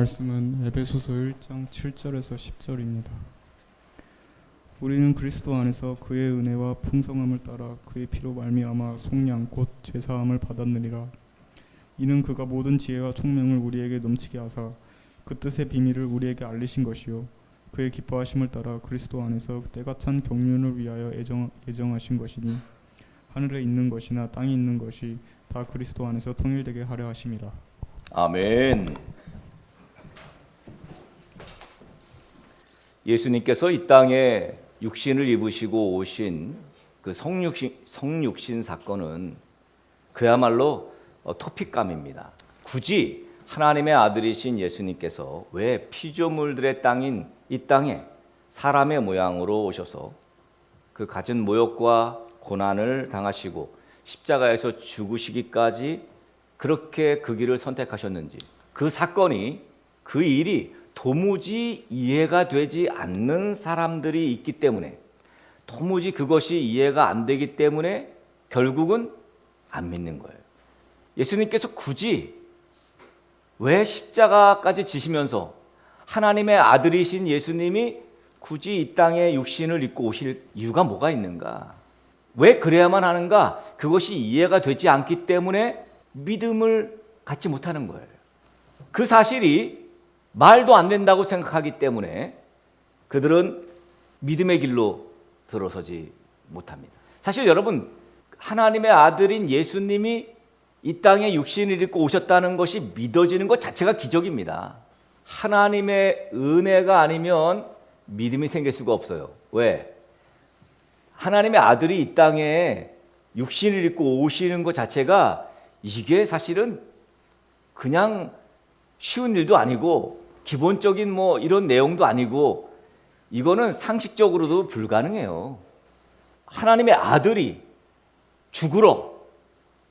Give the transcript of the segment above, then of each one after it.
말씀은 에베소서 1장 7절에서 10절입니다. 우리는 그리스도 안에서 그의 은혜와 풍성함을 따라 그의 피로 말미암아 속량 곧 죄사함을 받았느니라. 이는 그가 모든 지혜와 총명을 우리에게 넘치게 하사 그 뜻의 비밀을 우리에게 알리신 것이요 그의 기뻐하심을 따라 그리스도 안에서 때가 찬 경륜을 위하여 예정하신 것이니 하늘에 있는 것이나 땅에 있는 것이 다 그리스도 안에서 통일되게 하려 하심이라. 아멘. 예수님께서 이 땅에 육신을 입으시고 오신 그 성육신 사건은 그야말로 토픽감입니다. 굳이 하나님의 아들이신 예수님께서 왜 피조물들의 땅인 이 땅에 사람의 모양으로 오셔서 그 갖은 모욕과 고난을 당하시고 십자가에서 죽으시기까지 그렇게 그 길을 선택하셨는지, 그 사건이, 그 일이 도무지 이해가 되지 않는 사람들이 있기 때문에, 도무지 그것이 이해가 안 되기 때문에 결국은 안 믿는 거예요. 예수님께서 굳이 왜 십자가까지 지시면서 하나님의 아들이신 예수님이 굳이 이 땅에 육신을 입고 오실 이유가 뭐가 있는가? 왜 그래야만 하는가? 그것이 이해가 되지 않기 때문에 믿음을 갖지 못하는 거예요. 그 사실이 말도 안 된다고 생각하기 때문에 그들은 믿음의 길로 들어서지 못합니다. 사실 여러분, 하나님의 아들인 예수님이 이 땅에 육신을 입고 오셨다는 것이 믿어지는 것 자체가 기적입니다. 하나님의 은혜가 아니면 믿음이 생길 수가 없어요. 왜? 하나님의 아들이 이 땅에 육신을 입고 오시는 것 자체가 이게 사실은 그냥 쉬운 일도 아니고 기본적인 뭐 이런 내용도 아니고 이거는 상식적으로도 불가능해요. 하나님의 아들이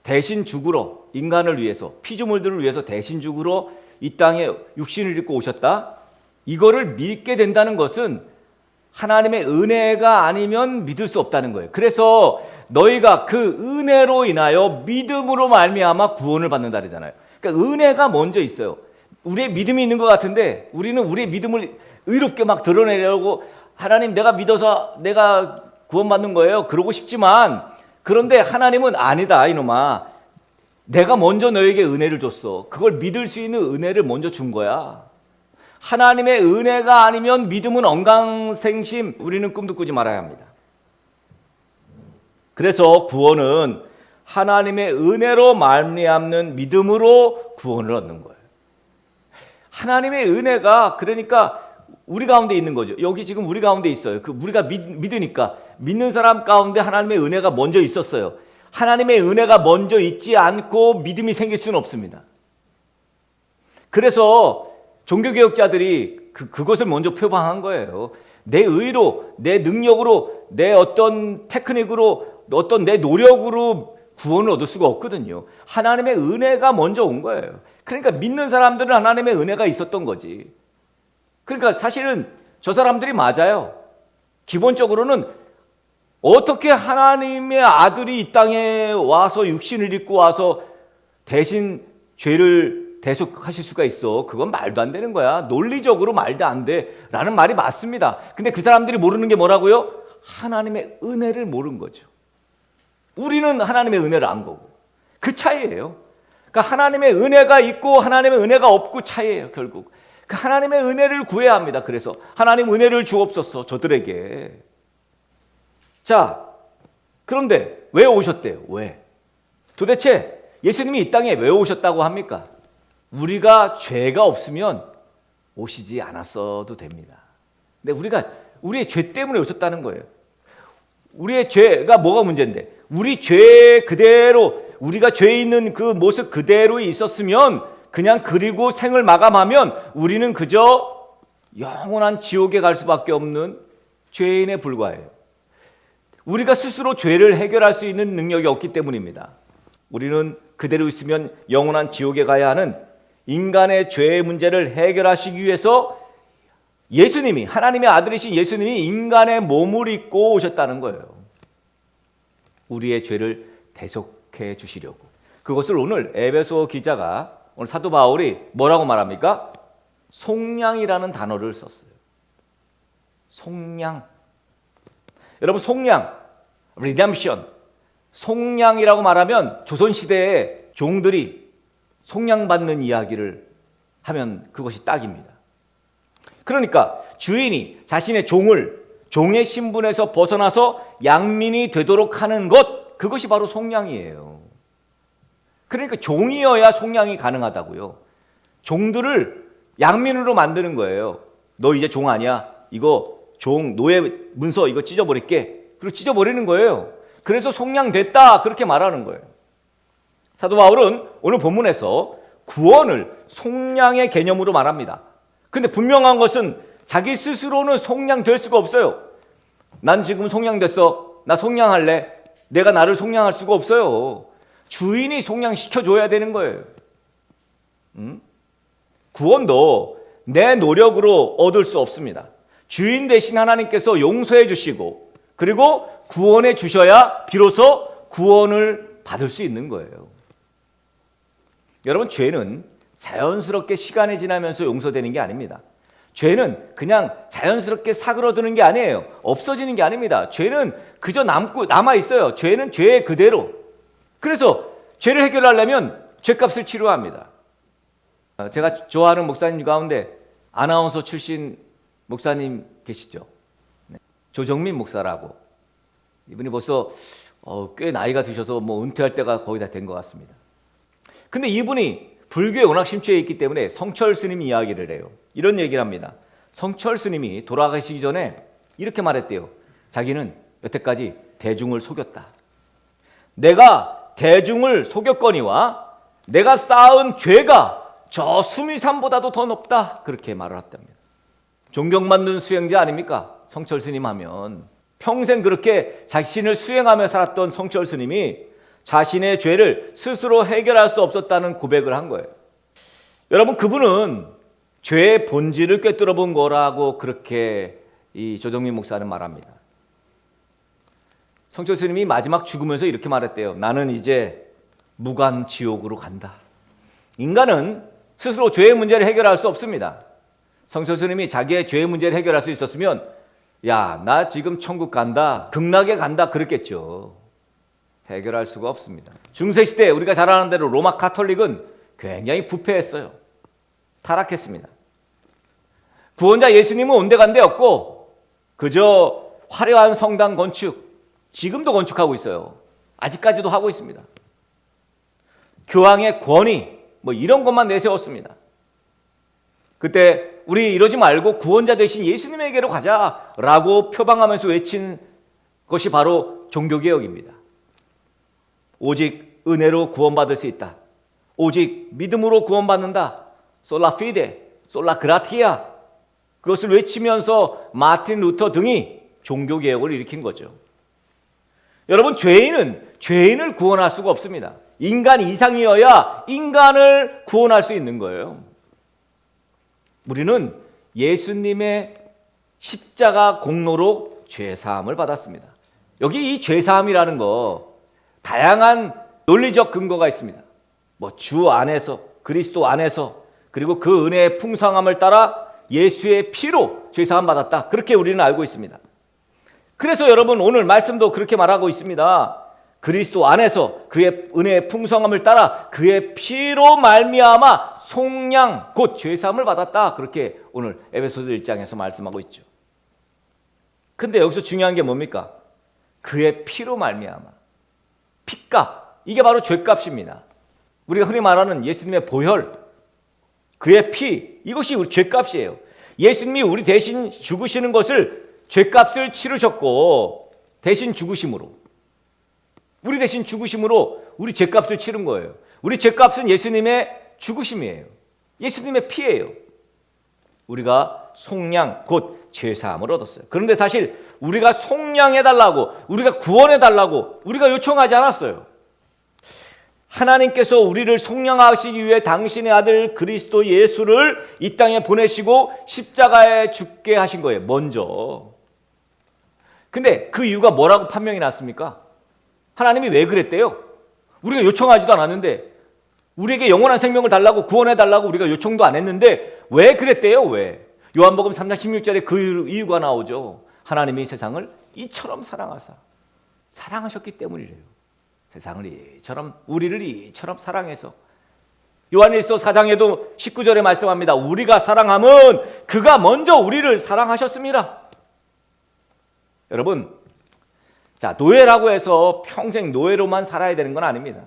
대신 죽으러 인간을 위해서, 피조물들을 위해서 대신 죽으러 이 땅에 육신을 입고 오셨다. 이거를 믿게 된다는 것은 하나님의 은혜가 아니면 믿을 수 없다는 거예요. 그래서 너희가 그 은혜로 인하여 믿음으로 말미암아 구원을 받는다 그러잖아요. 그러니까 은혜가 먼저 있어요. 우리의 믿음이 있는 것 같은데 우리는 우리의 믿음을 의롭게 막 드러내려고 하나님 내가 믿어서 내가 구원받는 거예요. 그러고 싶지만 그런데 하나님은 아니다 이놈아. 내가 먼저 너에게 은혜를 줬어. 그걸 믿을 수 있는 은혜를 먼저 준 거야. 하나님의 은혜가 아니면 믿음은 언강생심, 우리는 꿈도 꾸지 말아야 합니다. 그래서 구원은 하나님의 은혜로 말미암는 믿음으로 구원을 얻는 거예요. 하나님의 은혜가 그러니까 우리 가운데 있는 거죠. 여기 지금 우리 가운데 있어요. 우리가 믿으니까 믿는 사람 가운데 하나님의 은혜가 먼저 있었어요. 하나님의 은혜가 먼저 있지 않고 믿음이 생길 수는 없습니다. 그래서 종교개혁자들이 그것을 먼저 표방한 거예요. 내 의로, 내 능력으로, 내 어떤 테크닉으로, 어떤 내 노력으로 구원을 얻을 수가 없거든요. 하나님의 은혜가 먼저 온 거예요. 그러니까 믿는 사람들은 하나님의 은혜가 있었던 거지. 그러니까 사실은 저 사람들이 맞아요. 기본적으로는 어떻게 하나님의 아들이 이 땅에 와서 육신을 입고 와서 대신 죄를 대속하실 수가 있어. 그건 말도 안 되는 거야. 논리적으로 말도 안 돼 라는 말이 맞습니다. 근데 그 사람들이 모르는 게 뭐라고요? 하나님의 은혜를 모르는 거죠. 우리는 하나님의 은혜를 안 거고. 그 차이예요. 그러니까 하나님의 은혜가 있고 하나님의 은혜가 없고 차이예요. 결국 그 하나님의 은혜를 구해야 합니다. 그래서 하나님 은혜를 주옵소서 저들에게. 자, 그런데 왜 오셨대요? 왜? 도대체 예수님이 이 땅에 왜 오셨다고 합니까? 우리가 죄가 없으면 오시지 않았어도 됩니다. 근데 우리의 죄 때문에 오셨다는 거예요. 우리의 죄가 뭐가 문제인데? 우리 죄 그대로, 우리가 죄 있는 그 모습 그대로 있었으면 그냥 그리고 생을 마감하면 우리는 그저 영원한 지옥에 갈 수밖에 없는 죄인에 불과해요. 우리가 스스로 죄를 해결할 수 있는 능력이 없기 때문입니다. 우리는 그대로 있으면 영원한 지옥에 가야 하는 인간의 죄의 문제를 해결하시기 위해서 예수님이, 하나님의 아들이신 예수님이 인간의 몸을 입고 오셨다는 거예요. 우리의 죄를 대속해 주시려고. 그것을 오늘 에베소 기자가, 오늘 사도 바울이 뭐라고 말합니까? 속량이라는 단어를 썼어요. 속량. 여러분, 속량, redemption. 속량이라고 말하면 조선시대의 종들이 속량받는 이야기를 하면 그것이 딱입니다. 그러니까 주인이 자신의 종의 신분에서 벗어나서 양민이 되도록 하는 것, 그것이 바로 속량이에요. 그러니까 종이어야 속량이 가능하다고요. 종들을 양민으로 만드는 거예요. 너 이제 종 아니야. 이거 노예 문서 이거 찢어버릴게. 그리고 찢어버리는 거예요. 그래서 속량됐다, 그렇게 말하는 거예요. 사도 바울은 오늘 본문에서 구원을 속량의 개념으로 말합니다. 근데 분명한 것은 자기 스스로는 속량될 수가 없어요. 난 지금 속량됐어. 나 속량할래. 내가 나를 속량할 수가 없어요. 주인이 속량시켜줘야 되는 거예요. 구원도 내 노력으로 얻을 수 없습니다. 주인 대신 하나님께서 용서해 주시고 그리고 구원해 주셔야 비로소 구원을 받을 수 있는 거예요. 여러분, 죄는 자연스럽게 시간이 지나면서 용서되는 게 아닙니다. 죄는 그냥 자연스럽게 사그러드는 게 아니에요. 없어지는 게 아닙니다. 죄는 그저 남아 있어요. 죄는 죄 그대로. 그래서 죄를 해결하려면 죄값을 치러야 합니다. 제가 좋아하는 목사님 가운데 아나운서 출신 목사님 계시죠? 네. 조정민 목사라고. 이분이 벌써 꽤 나이가 드셔서 뭐 은퇴할 때가 거의 다 된 것 같습니다. 근데 이분이 불교에 워낙 심취해 있기 때문에 성철 스님 이야기를 해요. 이런 얘기를 합니다. 성철 스님이 돌아가시기 전에 이렇게 말했대요. 자기는 여태까지 대중을 속였다. 내가 대중을 속였거니와 내가 쌓은 죄가 저 수미산보다도 더 높다. 그렇게 말을 했답니다. 존경받는 수행자 아닙니까? 성철 스님 하면. 평생 그렇게 자신을 수행하며 살았던 성철 스님이 자신의 죄를 스스로 해결할 수 없었다는 고백을 한 거예요. 여러분, 그분은 죄의 본질을 꿰뚫어 본 거라고 그렇게 이 조정민 목사는 말합니다. 성철 스님이 마지막 죽으면서 이렇게 말했대요. 나는 이제 무간 지옥으로 간다. 인간은 스스로 죄의 문제를 해결할 수 없습니다. 성철 스님이 자기의 죄의 문제를 해결할 수 있었으면 야, 나 지금 천국 간다, 극락에 간다 그랬겠죠. 해결할 수가 없습니다. 중세시대 우리가 잘 아는 대로 로마 카톨릭은 굉장히 부패했어요. 타락했습니다. 구원자 예수님은 온데간데 없고 그저 화려한 성당 건축, 지금도 건축하고 있어요. 아직까지도 하고 있습니다. 교황의 권위, 뭐 이런 것만 내세웠습니다. 그때 우리 이러지 말고 구원자 대신 예수님에게로 가자라고 표방하면서 외친 것이 바로 종교개혁입니다. 오직 은혜로 구원받을 수 있다. 오직 믿음으로 구원받는다. 솔라 피데, 솔라 그라티아. 그것을 외치면서 마틴 루터 등이 종교개혁을 일으킨 거죠. 여러분, 죄인을 구원할 수가 없습니다. 인간 이상이어야 인간을 구원할 수 있는 거예요. 우리는 예수님의 십자가 공로로 죄사함을 받았습니다. 여기 이 죄사함이라는 거 다양한 논리적 근거가 있습니다. 뭐 주 안에서, 그리스도 안에서, 그리고 그 은혜의 풍성함을 따라 예수의 피로 죄사함 받았다. 그렇게 우리는 알고 있습니다. 그래서 여러분, 오늘 말씀도 그렇게 말하고 있습니다. 그리스도 안에서 그의 은혜의 풍성함을 따라 그의 피로 말미암아 속량 곧 죄사함을 받았다. 그렇게 오늘 에베소서 1장에서 말씀하고 있죠. 근데 여기서 중요한 게 뭡니까? 그의 피로 말미암아. 피값, 이게 바로 죄값입니다. 우리가 흔히 말하는 예수님의 보혈, 그의 피, 이것이 우리 죄값이에요. 예수님이 우리 대신 죽으시는 것을 죄값을 치르셨고 대신 죽으심으로, 우리 대신 죽으심으로 우리 죄값을 치른 거예요. 우리 죄값은 예수님의 죽으심이에요. 예수님의 피예요. 우리가 속량 곧 죄사함을 얻었어요. 그런데 사실 우리가 속량해달라고, 우리가 구원해달라고 우리가 요청하지 않았어요. 하나님께서 우리를 속량하시기 위해 당신의 아들 그리스도 예수를 이 땅에 보내시고 십자가에 죽게 하신 거예요. 먼저. 근데 그 이유가 뭐라고 판명이 났습니까? 하나님이 왜 그랬대요? 우리가 요청하지도 않았는데, 우리에게 영원한 생명을 달라고, 구원해달라고 우리가 요청도 안 했는데 왜 그랬대요? 왜? 요한복음 3장 16절에 그 이유가 나오죠. 하나님이 세상을 이처럼 사랑하셨기 때문이래요. 세상을 이처럼, 우리를 이처럼 사랑해서. 요한일서 4장에도 19절에 말씀합니다. 우리가 사랑함은 그가 먼저 우리를 사랑하셨습니다. 여러분, 자, 노예라고 해서 평생 노예로만 살아야 되는 건 아닙니다.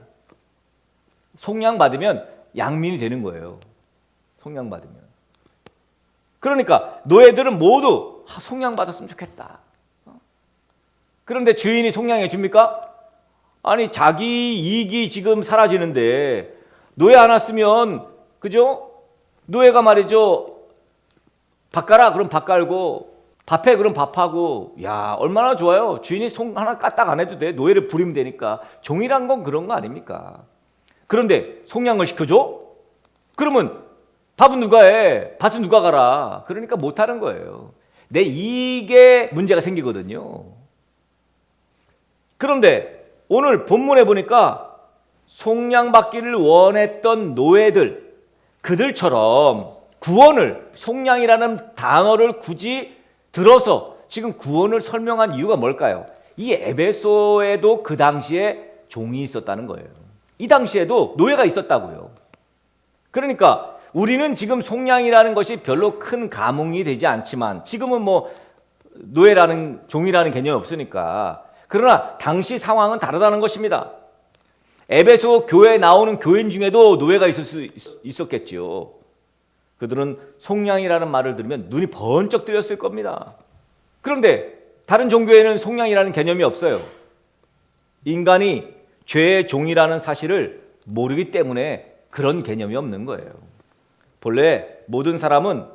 속량받으면 양민이 되는 거예요. 속량받으면. 그러니까 노예들은 모두 속량받았으면 좋겠다. 그런데 주인이 속량해 줍니까? 아니, 자기 이익이 지금 사라지는데 노예 하나 쓰면, 그죠? 노예가 말이죠, 밥 가라 그럼 밥 갈고, 밥해 그럼 밥하고, 야, 얼마나 좋아요. 주인이 속 하나 까딱 안 해도 돼. 노예를 부리면 되니까. 종이란 건 그런 거 아닙니까? 그런데 속량을 시켜줘? 그러면 밥은 누가 해? 밭은 누가 가라? 그러니까 못하는 거예요. 내 이익에 문제가 생기거든요. 그런데 오늘 본문에 보니까 속량받기를 원했던 노예들, 그들처럼 구원을, 속량이라는 단어를 굳이 들어서 지금 구원을 설명한 이유가 뭘까요? 이 에베소에도 그 당시에 종이 있었다는 거예요. 이 당시에도 노예가 있었다고요. 그러니까 우리는 지금 속량이라는 것이 별로 큰 감흥이 되지 않지만, 지금은 뭐 노예라는, 종이라는 개념이 없으니까. 그러나 당시 상황은 다르다는 것입니다. 에베소 교회에 나오는 교인 중에도 노예가 있었겠지요. 그들은 속량이라는 말을 들으면 눈이 번쩍 뜨였을 겁니다. 그런데 다른 종교에는 속량이라는 개념이 없어요. 인간이 죄의 종이라는 사실을 모르기 때문에 그런 개념이 없는 거예요. 본래 모든 사람은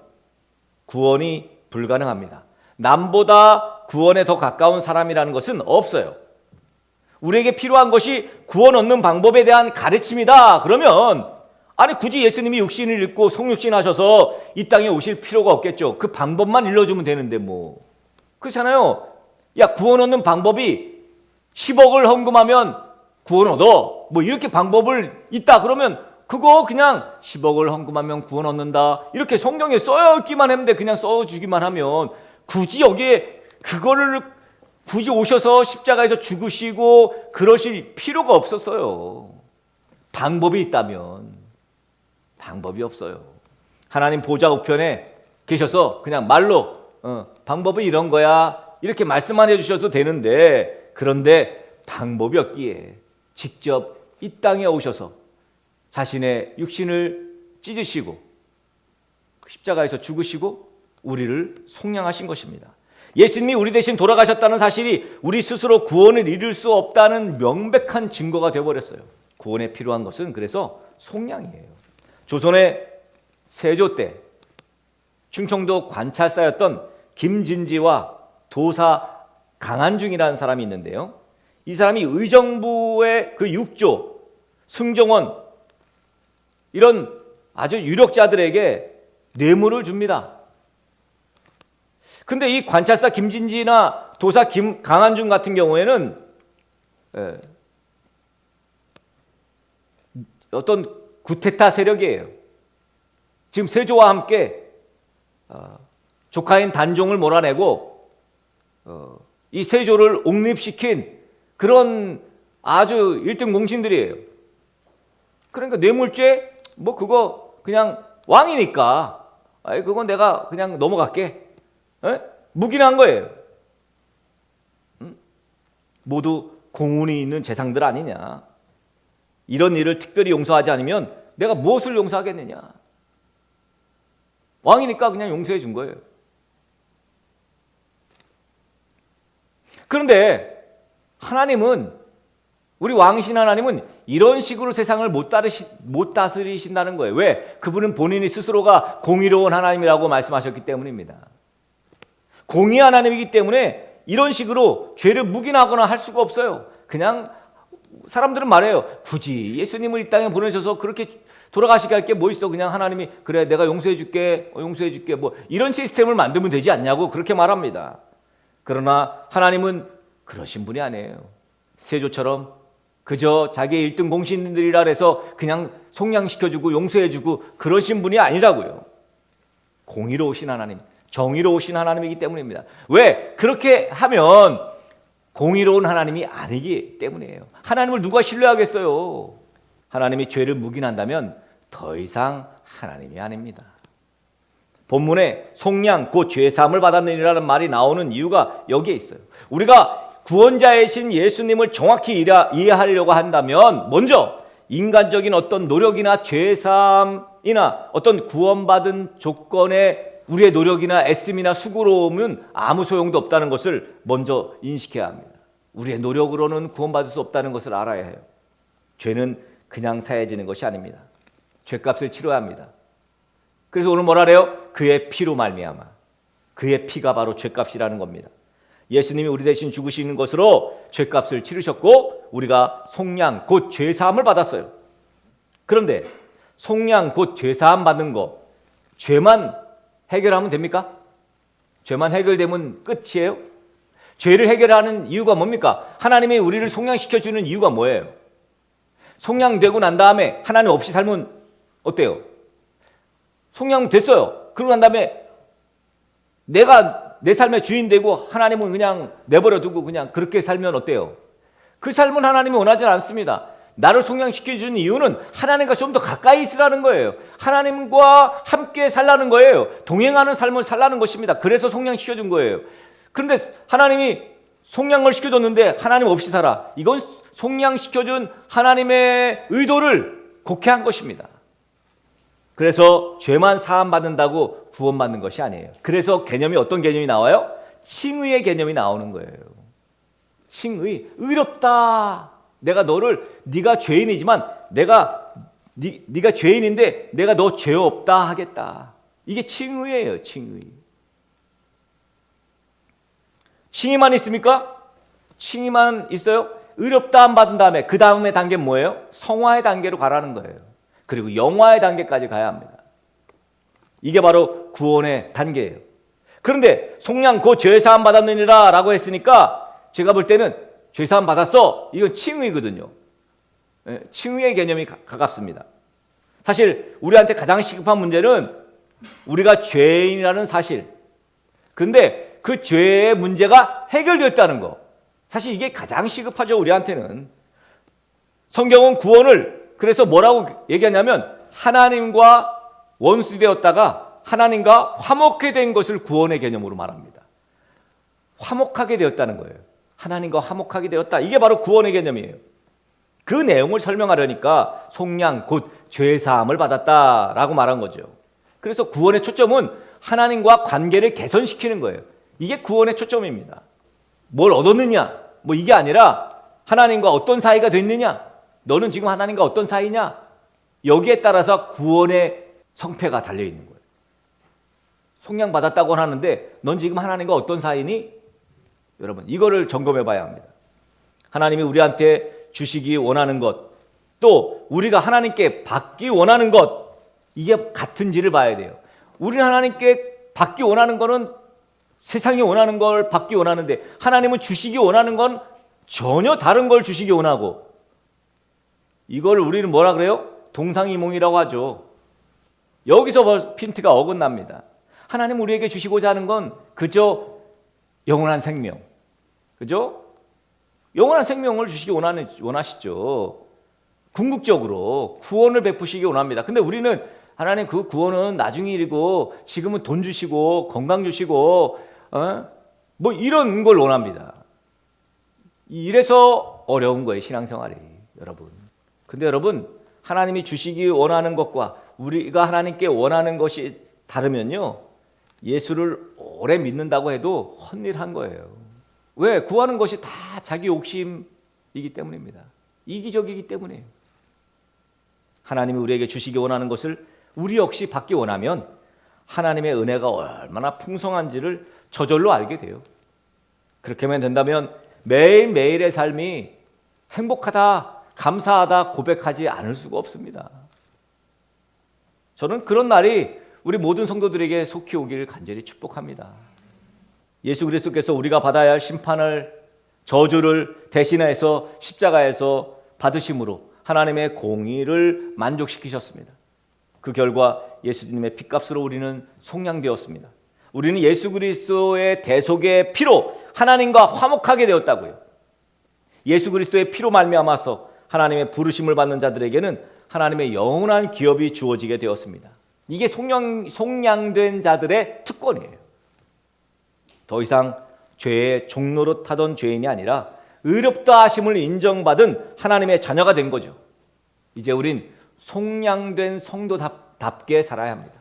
구원이 불가능합니다. 남보다 구원에 더 가까운 사람이라는 것은 없어요. 우리에게 필요한 것이 구원 얻는 방법에 대한 가르침이다. 그러면 아니, 굳이 예수님이 육신을 입고 성육신 하셔서 이 땅에 오실 필요가 없겠죠. 그 방법만 일러주면 되는데 뭐. 그렇잖아요. 야, 구원 얻는 방법이 10억을 헌금하면 구원 얻어. 뭐 이렇게 방법을 있다. 그러면 그거 그냥 10억을 헌금하면 구원 얻는다. 이렇게 성경에 써있기만 했는데 그냥 써주기만 하면 굳이 여기에 그거를 굳이 오셔서 십자가에서 죽으시고 그러실 필요가 없었어요. 방법이 있다면. 방법이 없어요. 하나님 보좌 우편에 계셔서 그냥 말로 방법은 이런 거야 이렇게 말씀만 해주셔도 되는데, 그런데 방법이 없기에 직접 이 땅에 오셔서 자신의 육신을 찢으시고 십자가에서 죽으시고 우리를 속량하신 것입니다. 예수님이 우리 대신 돌아가셨다는 사실이 우리 스스로 구원을 이룰 수 없다는 명백한 증거가 되어버렸어요. 구원에 필요한 것은 그래서 속량이에요. 조선의 세조 때 충청도 관찰사였던 김진지와 도사 강한중이라는 사람이 있는데요. 이 사람이 의정부의 그 육조, 승정원 이런 아주 유력자들에게 뇌물을 줍니다. 근데 이 관찰사 김진지나 도사 강한중 같은 경우에는 어떤 구테타 세력이에요. 지금 세조와 함께 조카인 단종을 몰아내고 이 세조를 옹립시킨 그런 아주 1등 공신들이에요. 그러니까 뇌물죄 뭐 그거 그냥 왕이니까 그건 내가 그냥 넘어갈게. 묵인한 거예요. 모두 공운이 있는 재상들 아니냐. 이런 일을 특별히 용서하지 않으면 내가 무엇을 용서하겠느냐. 왕이니까 그냥 용서해 준 거예요. 그런데 하나님은, 우리 왕이신 하나님은 이런 식으로 세상을 못 다스리신다는 거예요. 왜? 그분은 본인이 스스로가 공의로운 하나님이라고 말씀하셨기 때문입니다. 공의 하나님이기 때문에 이런 식으로 죄를 묵인하거나 할 수가 없어요. 그냥 사람들은 말해요. 굳이 예수님을 이 땅에 보내셔서 그렇게 돌아가시게 할 게 뭐 있어. 그냥 하나님이 그래 내가 용서해 줄게 뭐 이런 시스템을 만들면 되지 않냐고 그렇게 말합니다. 그러나 하나님은 그러신 분이 아니에요. 세조처럼 그저 자기의 1등 공신들이라 해서 그냥 속량시켜주고 용서해주고 그러신 분이 아니라고요. 공의로우신 하나님, 정의로우신 하나님이기 때문입니다. 왜? 그렇게 하면 공의로운 하나님이 아니기 때문이에요. 하나님을 누가 신뢰하겠어요? 하나님이 죄를 묵인한다면 더 이상 하나님이 아닙니다. 본문에 속량 곧 죄사함을 받았느니라는 말이 나오는 이유가 여기에 있어요. 우리가 구원자이신 예수님을 정확히 이해하려고 한다면 먼저 인간적인 어떤 노력이나 죄사함이나 어떤 구원받은 조건의 우리의 노력이나 애씀이나 수고로움은 아무 소용도 없다는 것을 먼저 인식해야 합니다. 우리의 노력으로는 구원받을 수 없다는 것을 알아야 해요. 죄는 그냥 사해지는 것이 아닙니다. 죄값을 치러야 합니다. 그래서 오늘 뭐라 그래요? 그의 피로 말미암아. 그의 피가 바로 죄값이라는 겁니다. 예수님이 우리 대신 죽으시는 것으로 죄값을 치르셨고 우리가 속량 곧 죄사함을 받았어요. 그런데 속량 곧 죄사함 받는 거 죄만 해결하면 됩니까? 죄만 해결되면 끝이에요? 죄를 해결하는 이유가 뭡니까? 하나님이 우리를 속량시켜주는 이유가 뭐예요? 속량되고 난 다음에 하나님 없이 살면 어때요? 속량됐어요. 그러고 난 다음에 내가 내 삶의 주인 되고 하나님은 그냥 내버려 두고 그냥 그렇게 살면 어때요? 그 삶은 하나님이 원하지 않습니다. 나를 속량시켜주는 이유는 하나님과 좀 더 가까이 있으라는 거예요. 하나님과 함께 살라는 거예요. 동행하는 삶을 살라는 것입니다. 그래서 속량시켜준 거예요. 그런데 하나님이 속량을 시켜줬는데 하나님 없이 살아. 이건 속량시켜준 하나님의 의도를 곡해한 것입니다. 그래서 죄만 사함받는다고 구원받는 것이 아니에요. 그래서 개념이 어떤 개념이 나와요? 칭의의 개념이 나오는 거예요. 칭의, 의롭다. 내가 너를, 네가 죄인이지만 네가 죄인인데 내가 너 죄 없다 하겠다. 이게 칭의예요. 칭의. 칭의만 있습니까? 칭의만 있어요? 의롭다함 받은 다음에 그 다음에 단계는 뭐예요? 성화의 단계로 가라는 거예요. 그리고 영화의 단계까지 가야 합니다. 이게 바로 구원의 단계예요. 그런데 속량 곧 죄사함 받았느니라 라고 했으니까 제가 볼 때는 죄사함 받았어. 이건 칭의거든요. 칭의의 개념이 가깝습니다. 사실 우리한테 가장 시급한 문제는 우리가 죄인이라는 사실. 근데 그 죄의 문제가 해결되었다는 거. 사실 이게 가장 시급하죠. 우리한테는. 성경은 구원을 그래서 뭐라고 얘기하냐면 하나님과 원수 되었다가 하나님과 화목하게 된 것을 구원의 개념으로 말합니다. 화목하게 되었다는 거예요. 하나님과 화목하게 되었다. 이게 바로 구원의 개념이에요. 그 내용을 설명하려니까 속량 곧 죄사함을 받았다라고 말한 거죠. 그래서 구원의 초점은 하나님과 관계를 개선시키는 거예요. 이게 구원의 초점입니다. 뭘 얻었느냐? 뭐 이게 아니라 하나님과 어떤 사이가 됐느냐? 너는 지금 하나님과 어떤 사이냐? 여기에 따라서 구원의 성패가 달려있는 거예요. 속량 받았다고 하는데 넌 지금 하나님과 어떤 사이니? 여러분 이거를 점검해 봐야 합니다. 하나님이 우리한테 주시기 원하는 것, 또 우리가 하나님께 받기 원하는 것, 이게 같은지를 봐야 돼요. 우리는 하나님께 받기 원하는 거는 세상이 원하는 걸 받기 원하는데 하나님은 주시기 원하는 건 전혀 다른 걸 주시기 원하고, 이걸 우리는 뭐라 그래요? 동상이몽이라고 하죠. 여기서 핀트가 어긋납니다. 하나님 우리에게 주시고자 하는 건 그저 영원한 생명, 그죠? 영원한 생명을 주시기 원하시죠. 궁극적으로 구원을 베푸시기 원합니다. 근데 우리는 하나님 그 구원은 나중에 일이고 지금은 돈 주시고 건강 주시고 뭐 이런 걸 원합니다. 이래서 어려운 거예요, 신앙생활이, 여러분. 근데 여러분, 하나님이 주시기 원하는 것과 우리가 하나님께 원하는 것이 다르면요, 예수를 오래 믿는다고 해도 헛일한 거예요. 왜? 구하는 것이 다 자기 욕심이기 때문입니다. 이기적이기 때문이에요. 하나님이 우리에게 주시기 원하는 것을 우리 역시 받기 원하면 하나님의 은혜가 얼마나 풍성한지를 저절로 알게 돼요. 그렇게만 된다면 매일매일의 삶이 행복하다, 감사하다 고백하지 않을 수가 없습니다. 저는 그런 날이 우리 모든 성도들에게 속히 오기를 간절히 축복합니다. 예수 그리스도께서 우리가 받아야 할 심판을, 저주를 대신해서 십자가에서 받으심으로 하나님의 공의를 만족시키셨습니다. 그 결과 예수님의 피값으로 우리는 속량되었습니다. 우리는 예수 그리스도의 대속의 피로 하나님과 화목하게 되었다고요. 예수 그리스도의 피로 말미암아서 하나님의 부르심을 받는 자들에게는 하나님의 영원한 기업이 주어지게 되었습니다. 이게 속량된 자들의 특권이에요. 더 이상 죄의 종로로 타던 죄인이 아니라 의롭다 하심을 인정받은 하나님의 자녀가 된 거죠. 이제 우린 속량된 성도답게 살아야 합니다.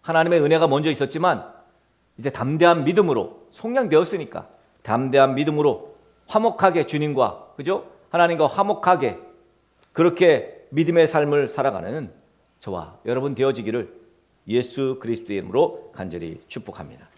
하나님의 은혜가 먼저 있었지만 이제 담대한 믿음으로 속량되었으니까 담대한 믿음으로 화목하게 주님과 그죠? 하나님과 화목하게 그렇게 믿음의 삶을 살아가는 저와 여러분 되어지기를 예수 그리스도의 이름으로 간절히 축복합니다.